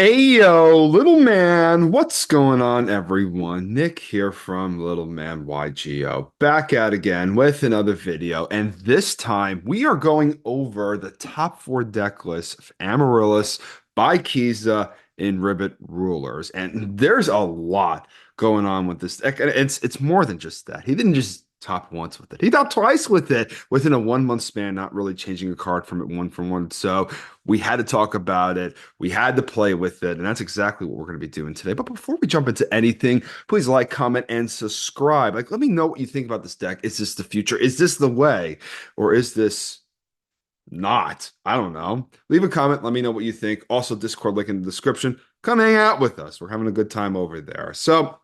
Ayo, little man, what's going on, everyone? Nick here from Little Man YGO, back at again with another video, and this time we are going over the top four deck list of Amaryllis by Kiza in Ribbit Rulers, and there's a lot going on with this deck, and it's more than just that. He didn't just top once with it; he topped twice with it within a 1 month span, not really changing a card from it one for one. So we had to talk about it. We had to play with it, and that's exactly what we're going to be doing today. But before we jump into anything, please like, comment, and subscribe. Like, let me know what you think about this deck. Is this the future? Is this the way? Or is this not? I don't know. Leave a comment. Let me know what you think. Also, Discord link in the description. Come hang out with us. We're having a good time over there. So,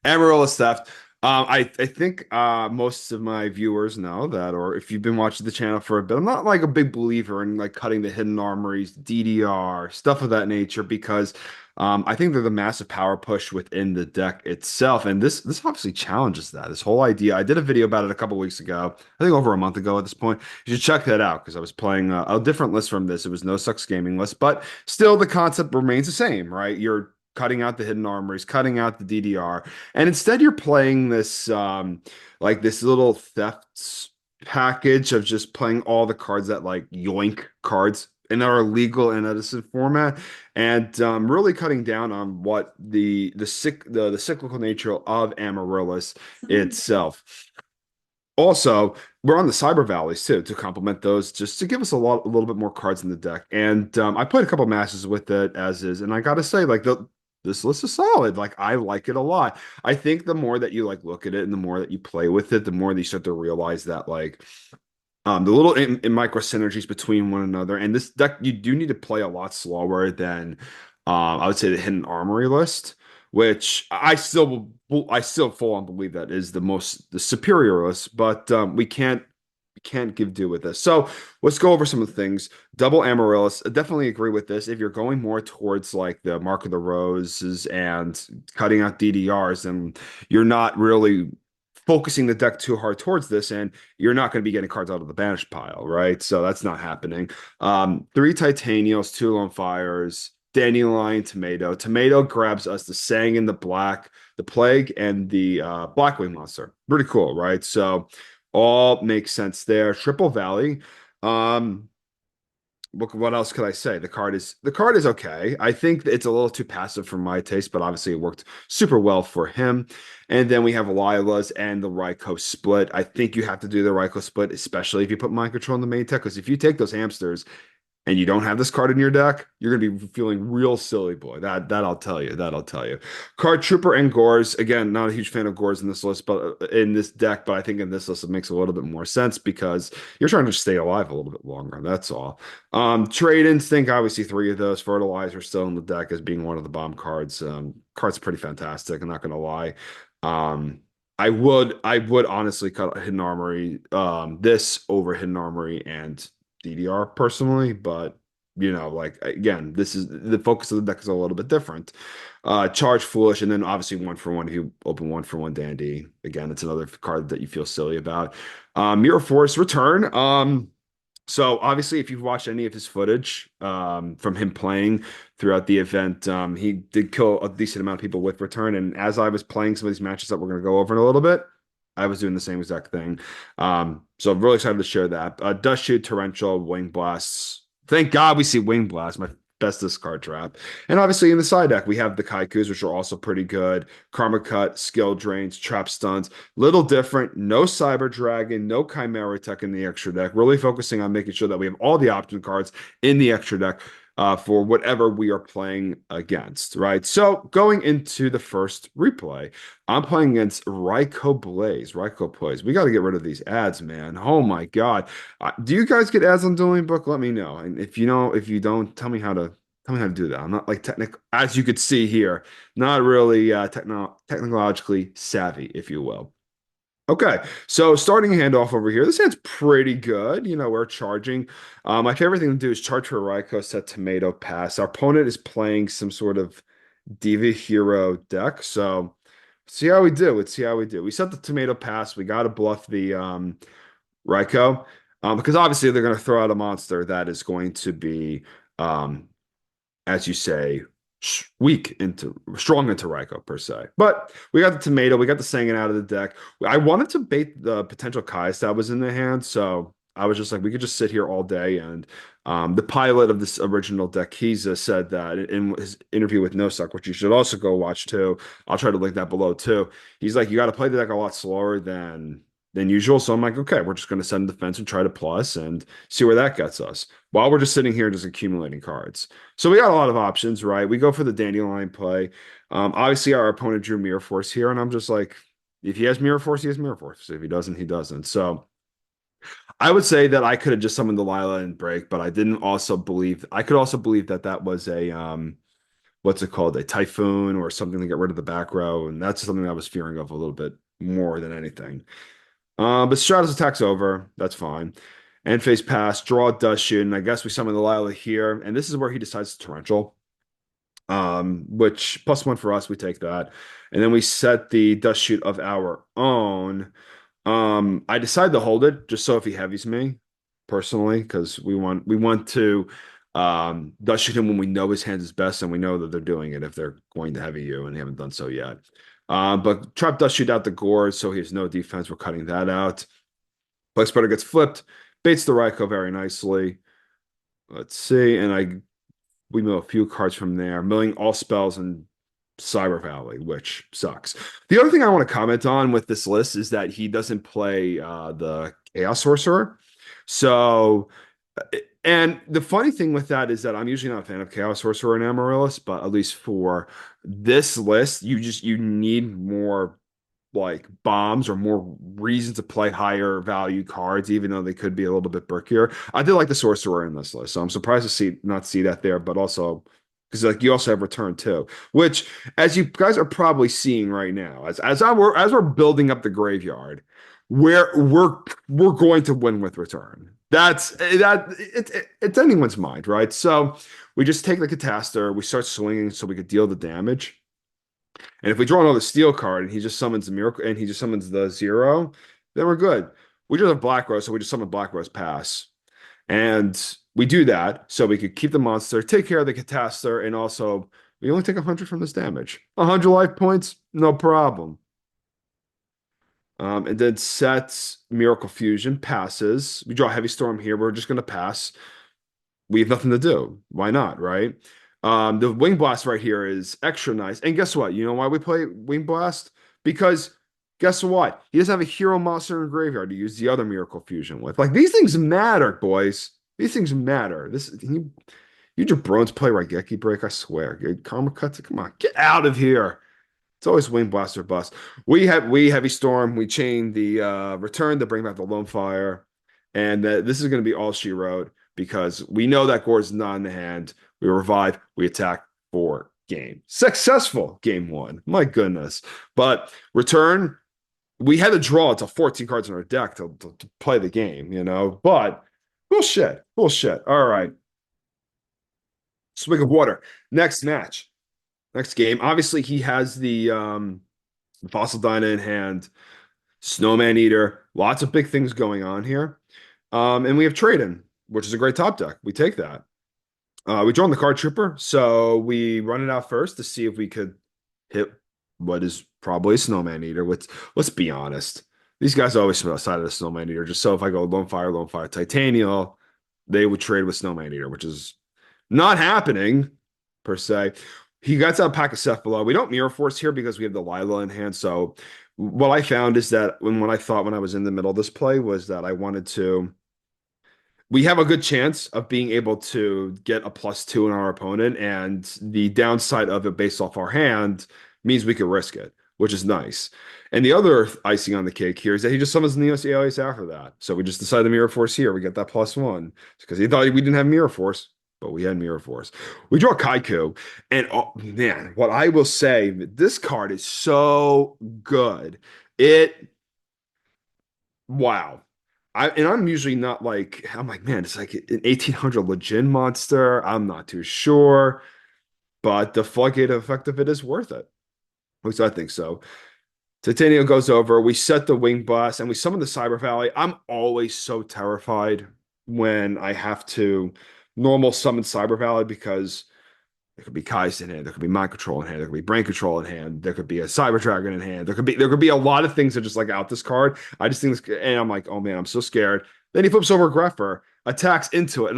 Amaryllis Theft. I think most of my viewers know that, or if you've been watching the channel for a bit, I'm not like a big believer in like cutting the hidden armories, DDR, stuff of that nature, because I think they're the massive power push within the deck itself, and this obviously challenges that. This whole idea. I did a video about it a couple weeks ago, I think over a month ago at this point. You should check that out because I was playing a different list from this. It was No Sucks Gaming list, but still the concept remains the same, right? You're cutting out the hidden armories, cutting out the DDR, and instead you're playing this like this little thefts package of just playing all the cards that like yoink cards and are legal in Edison format, and really cutting down on what the cyclical nature of Amaryllis itself. Also, we're on the Cyber Valleys too to complement those, just to give us a little bit more cards in the deck. And I played a couple matches with it as is, and I gotta say, like this list is solid. Like I like it a lot. I think the more that you like look at it and the more that you play with it, the more that you start to realize that like the little in micro synergies between one another. And this deck, you do need to play a lot slower than I would say the Hidden Armory list, which I still full on believe that is the superior list, but we can't give due with this. So let's go over some of the things. Double Amaryllis, I definitely agree with this. If you're going more towards like the Mark of the Roses and cutting out DDRs, and you're not really focusing the deck too hard towards this, and you're not going to be getting cards out of the banish pile, right? So that's not happening. Three Titanials, two Lone Fires, Dandelion, Tomato. Tomato grabs us the Sang and the Black, the Plague, and the Blackwing Monster. Pretty cool, right? So all makes sense there. Triple Valley. Um, what else could I say? The card is okay. I think it's a little too passive for my taste, but obviously it worked super well for him. And then we have Lila's and the Raikou split. I think you have to do the Raikou split, especially if you put mind control in the main deck, because if you take those hamsters and you don't have this card in your deck, you're gonna be feeling real silly, boy. That I'll tell you. That I'll tell you. Card Trooper and Gores. Again, not a huge fan of Gores in this list, but in this deck, but I think in this list it makes a little bit more sense because you're trying to stay alive a little bit longer. That's all. Trade Instinct, obviously three of those. Fertilizer still in the deck as being one of the bomb cards. Card's pretty fantastic, I'm not gonna lie. I would honestly cut Hidden Armory, this over Hidden Armory and DDR personally, but like again, this is the focus of the deck is a little bit different. Charge Foolish, and then obviously one for one. If you open one for one Dandy, again, it's another card that you feel silly about. Mirror Force Return. So obviously, if you've watched any of his footage from him playing throughout the event, he did kill a decent amount of people with Return. And as I was playing some of these matches that we're going to go over in a little bit, I was doing the same exact thing. So I'm really excited to share that. Dust Shoot, Torrential, Wing Blasts. Thank God we see Wing Blast, my bestest card trap. And obviously in the side deck, we have the Kaikus, which are also pretty good. Karma Cut, Skill Drains, Trap Stuns. Little different. No Cyber Dragon, no Chimera Tech in the extra deck. Really focusing on making sure that we have all the option cards in the extra deck for whatever we are playing against, right? So going into the first replay, I'm playing against Raikou Blaze. Raikou Blaze. We got to get rid of these ads, man. Oh my God. Do you guys get ads on Dueling Book? Let me know. And if you don't, tell me how to do that. I'm not like technical, as you could see here, not really technologically savvy, if you will. Okay, so starting a handoff over here. This hand's pretty good. We're charging. My favorite thing to do is charge for Raikou, set Tomato, pass. Our opponent is playing some sort of Diva Hero deck. So see how we do. Let's see how we do. We set the Tomato pass. We got to bluff the Raikou, because obviously they're going to throw out a monster that is going to be um, as you say, strong into Raikou per se. But we got the tomato, we got the Sangin out of the deck. I wanted to bait the potential Kai'Sa that was in the hand, so I was just like, we could just sit here all day. And the pilot of this original deck, Kiza, said that in his interview with Nosuck, which you should also go watch too. I'll try to link that below too. He's like, you got to play the deck a lot slower than usual. So I'm like, okay, we're just going to send defense and try to plus and see where that gets us while we're just sitting here just accumulating cards. So we got a lot of options, right? We go for the Dandelion play. Obviously, our opponent drew Mirror Force here, and I'm just like, if he has Mirror Force, he has Mirror Force. If he doesn't, he doesn't. So I would say that I could have just summoned the Lila and break, but I didn't also believe I could also believe that that was a what's it called, a Typhoon or something to get rid of the back row, and that's something I was fearing of a little bit more than anything. But Stratos attack's over. That's fine. End phase pass, draw Dust Shoot, and I guess we summon the Lila here, and this is where he decides to torrential. Which plus one for us, we take that. And then we set the Dust Shoot of our own. I decided to hold it just so if he heavies me personally, because we want to Dust Shoot him when we know his hands is best and we know that they're doing it if they're going to heavy you and they haven't done so yet. But Trap Dust Shoot out the gore, so he has no defense. We're cutting that out. Plug Spreader gets flipped, baits the Raikou very nicely. Let's see, and we mill a few cards from there, milling all spells in Cyber Valley, which sucks. The other thing I want to comment on with this list is that he doesn't play the Chaos Sorcerer. So, and the funny thing with that is that I'm usually not a fan of Chaos Sorcerer and Amaryllis, but at least for this list, you need more like bombs or more reasons to play higher value cards, even though they could be a little bit brickier. I did like the Sorcerer in this list, so I'm surprised to not see that there, but also because like you also have Return too, which as you guys are probably seeing right now, as we're building up the graveyard, we're going to win with Return. It's anyone's mind, right? So we just take the Catastor, we start swinging so we could deal the damage. And if we draw another steel card and he just summons the miracle and he just summons the zero, then we're good. We just have Black Rose, so we just summon Black Rose pass. And we do that so we could keep the monster, take care of the Catastor, and also we only take 100 from this damage. 100 life points, no problem. And then sets Miracle Fusion, passes. We draw Heavy Storm here. We're just going to pass. We have nothing to do. Why not, right? The Wing Blast right here is extra nice. And guess what? You know why we play Wing Blast? Because guess what? He doesn't have a hero monster in graveyard to use the other Miracle Fusion with. Like these things matter, boys. These things matter. You jabrones play Raigeki Break, I swear. Karma Cuts, come on, get out of here. It's always Wing Blast or bust. We Heavy Storm, we chain the Return to bring back the Lone Fire. And this is going to be all she wrote because we know that Gore's not in the hand. We revive, we attack for game. Successful game one. My goodness. But Return, we had to draw to 14 cards in our deck to play the game, you know. But bullshit. Bullshit. All right. Swig of water. Next match. Next game. Obviously, he has the Fossil Dyna in hand, Snowman Eater, lots of big things going on here. And we have Trade-In, which is a great top deck. We take that. We draw on the Card Trooper, so we run it out first to see if we could hit what is probably a Snowman Eater. Let's be honest. These guys always side of the Snowman Eater. Just so if I go Lone Fire, Titanium, they would trade with Snowman Eater, which is not happening per se. He gets out a pack of Cephala. We don't Mirror Force here because we have the Lila in hand. So what I found is that when I was in the middle of this play was that I wanted to. We have a good chance of being able to get a +2 on our opponent, and the downside of it based off our hand means we could risk it, which is nice. And the other icing on the cake here is that he just summons Neos Alias after that. So we just decided to Mirror Force here. We get that +1 because he thought we didn't have Mirror Force, but we had Mirror Force. We draw Kaiku, and oh man, what I will say, this card is so good. Wow. I'm usually not like, I'm like, man, it's like an 1800 Legion monster. I'm not too sure, but the floodgate effect of it is worth it. At least I think so. Titanium goes over. We set the Wing Blast and we summon the Cyber Valley. I'm always so terrified when I have to normal summon Cyber Valley because There could be Kai's in hand. There could be Mind Control in hand. There could be Brain Control in hand. There could be a Cyber Dragon in hand. There could be a lot of things that just like out this card. I just think this, and I'm like, oh man, I'm so scared. Then he flips over Greffer, attacks into it,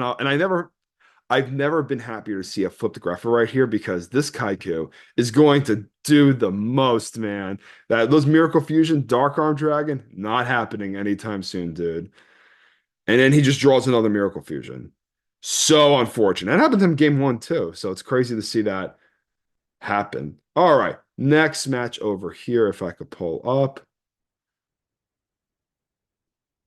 I've never been happier to see a flipped Greffer right here because this Kaiku is going to do the most, man. Those Miracle Fusion, Dark Arm Dragon, not happening anytime soon, dude. And then he just draws another Miracle Fusion. So unfortunate. That happened to him game one too. So it's crazy to see that happen. All right. Next match over here, if I could pull up.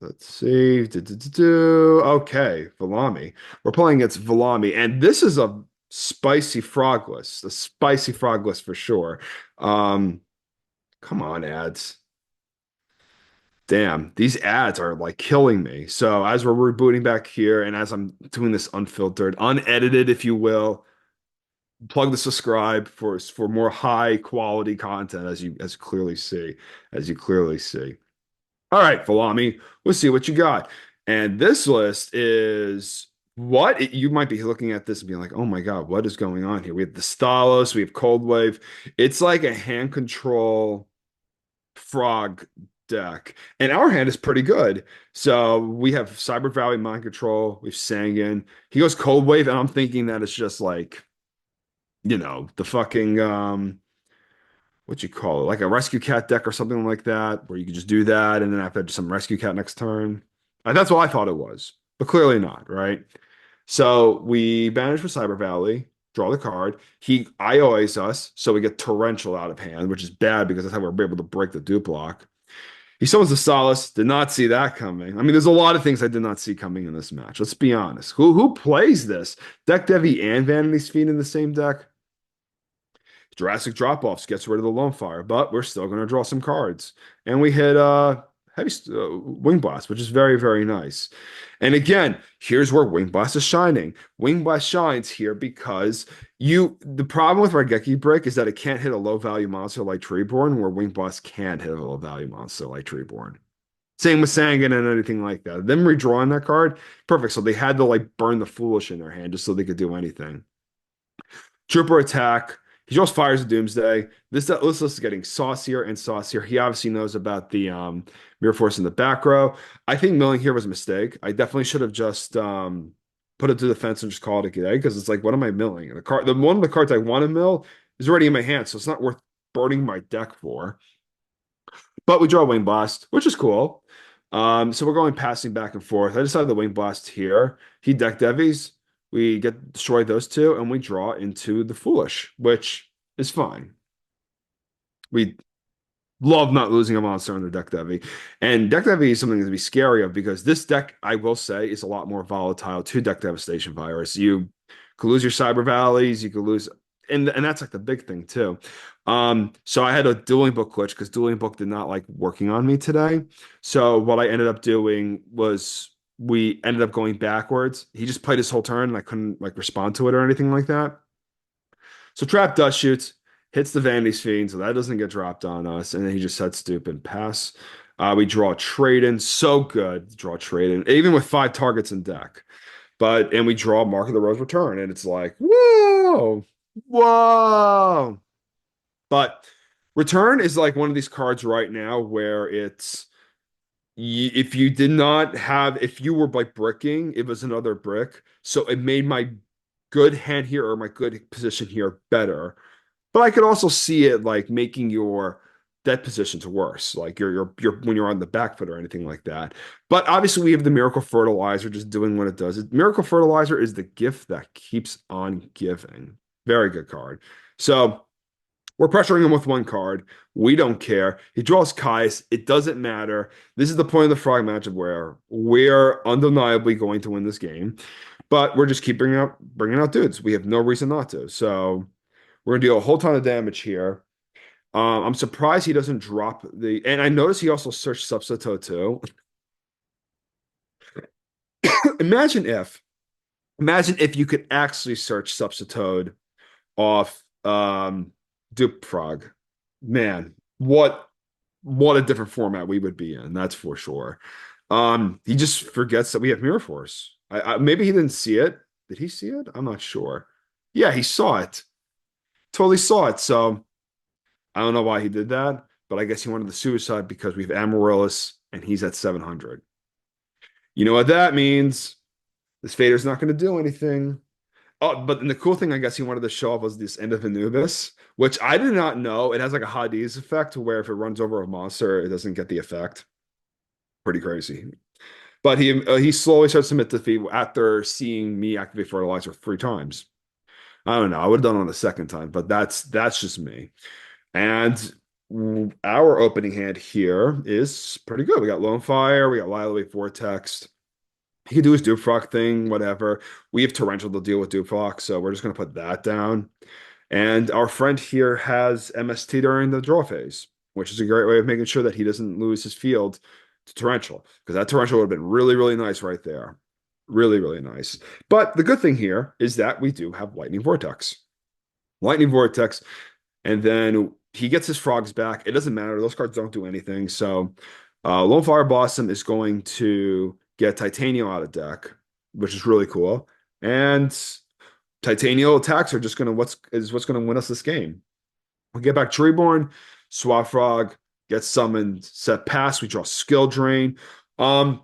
Let's see. Okay, Valami. We're playing against Valami, and this is a spicy frog list. A spicy frog list for sure. Um, Come on, ads. Damn, these ads are like killing me. So as we're rebooting back here, and as I'm doing this unfiltered, unedited, if you will, plug the subscribe for more high quality content, as you clearly see, as you clearly see. All right, Falami, we'll see what you got. And this list is you might be looking at this and being like, oh my God, what is going on here? We have the Stalos, we have Cold Wave. It's like a hand control frog deck. And our hand is pretty good. So we have Cyber Valley Mind Control, we have Sangan. He goes Cold Wave, and I'm thinking that it's just like, the fucking what you call it, like a rescue cat deck or something like that, where you could just do that and then have some rescue cat next turn. That's what I thought it was, but clearly not, right? So we banish for Cyber Valley, draw the card. He IOAs us, so we get Torrential out of hand, which is bad because that's how we're able to break the dupe block. He summons the Solace, did not see that coming. I mean, there's a lot of things I did not see coming in this match. Let's be honest. Who plays this? Deck Devi and Vanity's Fiend in the same deck? Jurassic Drop-Offs gets rid of the Lone Fire, but we're still going to draw some cards. And we hit heavy Wing Blast, which is very, very nice. And again, here's where Wing Blast is shining. Wing Blast shines here because the problem with Raigeki Break is that it can't hit a low value monster like Treeborn, where Wing Blast can hit a low value monster like Treeborn. Same with Sangan and anything like that. Them redrawing that card, perfect. So they had to like burn the Foolish in their hand just so they could do anything. Trooper attack. He just fires a Doomsday. This list is getting saucier and saucier. He obviously knows about the Mirror Force in the back row. I think milling here was a mistake. I definitely should have just put it to the fence and just called it a day because it's like, what am I milling? One of the cards I want to mill is already in my hand, so it's not worth burning my deck for. But we draw a Wing Blast, which is cool. So we're going passing back and forth. I decided the Wing Blast here. He deck Devies. We destroy those two, and we draw into the Foolish, which is fine. We love not losing a monster on the deck Devi. And deck Devi is something to be scary of because this deck, I will say, is a lot more volatile to deck Devastation Virus. You could lose your Cyber Valleys, you could lose, and that's like the big thing too. So I had a Dueling Book glitch because Dueling Book did not like working on me today. So what I ended up doing was we ended up going backwards. He just played his whole turn and I couldn't like respond to it or anything like that. So Trap Dust shoots, hits the Vanity's Fiend, so that doesn't get dropped on us. And then he just said stupid pass. We draw trade in. So good. Draw trade in, even with 5 targets in deck. And we draw Mark of the Rose Return, and it's like, whoa, whoa. But Return is like one of these cards right now where it's if you did not have, if you were like bricking, it was another brick. So it made my good hand here or my good position here better. But I could also see it like making your dead positions worse, like you're when you're on the back foot or anything like that. But obviously, we have the Miracle Fertilizer just doing what it does. Miracle Fertilizer is the gift that keeps on giving. Very good card. So we're pressuring him with one card. We don't care. He draws Kais. It doesn't matter. This is the point of the frog matchup where we're undeniably going to win this game, but we're just keep bringing out dudes. We have no reason not to. So we're gonna deal a whole ton of damage here. I'm surprised he doesn't drop the. And I noticed he also searched Subsato too. Imagine if, imagine if you could actually search Subsatode off Dupe Frog. Man, what a different format we would be in. That's for sure. He just forgets that we have Mirror Force. Maybe he didn't see it. Did he see it? I'm not sure. Yeah, he saw it. Totally saw it. So I don't know why he did that, but I guess he wanted the suicide because we have Amaryllis and he's at 700. You know what that means? This fader's not going to do anything. Oh, but the cool thing I guess he wanted to show off was this end of Anubis, which I did not know. It has like a Hades effect where if it runs over a monster, it doesn't get the effect. Pretty crazy. But he slowly starts to submit defeat after seeing me activate fertilizer 3 times. I don't know. I would have done it on the second time, but that's just me. And our opening hand here is pretty good. We got Lone Fire, we got Lilyway Vortex. He can do his Dupfrock thing, whatever. We have Torrential to deal with Dupfrock, so we're just gonna put that down. And our friend here has MST during the draw phase, which is a great way of making sure that he doesn't lose his field to Torrential, because that Torrential would have been really, really nice right there. Really, really nice. But the good thing here is that we do have Lightning Vortex. Lightning Vortex, and then he gets his frogs back. It doesn't matter. Those cards don't do anything. So Lone Fire Blossom is going to get Titanium out of deck, which is really cool. And Titanium attacks are just gonna what's gonna win us this game. We get back Treeborn, Swap Frog gets summoned, set pass. We draw Skill Drain. Um,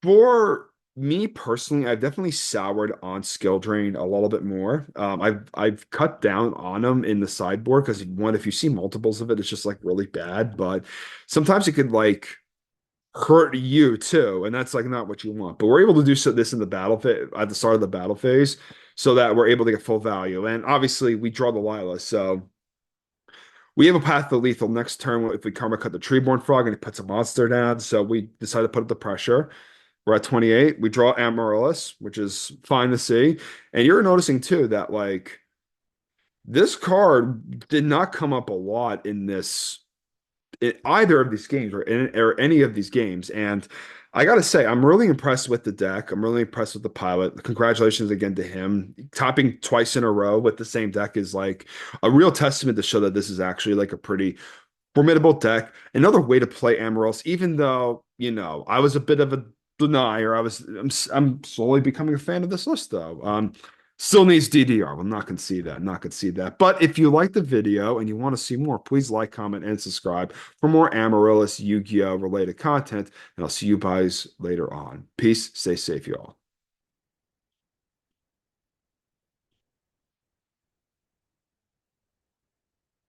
for me personally, I've definitely soured on Skill Drain a little bit more. I've cut down on them in the sideboard because one, if you see multiples of it, it's just like really bad. But sometimes it could like hurt you too, and that's like not what you want. But we're able to do this in the battle phase at the start of the battle phase, so that we're able to get full value. And obviously, we draw the Lila, so we have a path to lethal next turn if we karma cut the Treeborn Frog and it puts a monster down. So we decide to put up the pressure. We're at 28. We draw Amaryllis, which is fine to see. And you're noticing too that like this card did not come up a lot in either of these games or any of these games. And I gotta say, I'm really impressed with the deck. I'm really impressed with the pilot. Congratulations again to him. Topping twice in a row with the same deck is like a real testament to show that this is actually like a pretty formidable deck. Another way to play Amaryllis, even though, I was a bit of a denier. I'm slowly becoming a fan of this list though. Still needs DDR. Will not concede that. Not concede that. But if you like the video and you want to see more, please like, comment, and subscribe for more Amaryllis Yu-Gi-Oh related content. And I'll see you guys later on. Peace. Stay safe, y'all.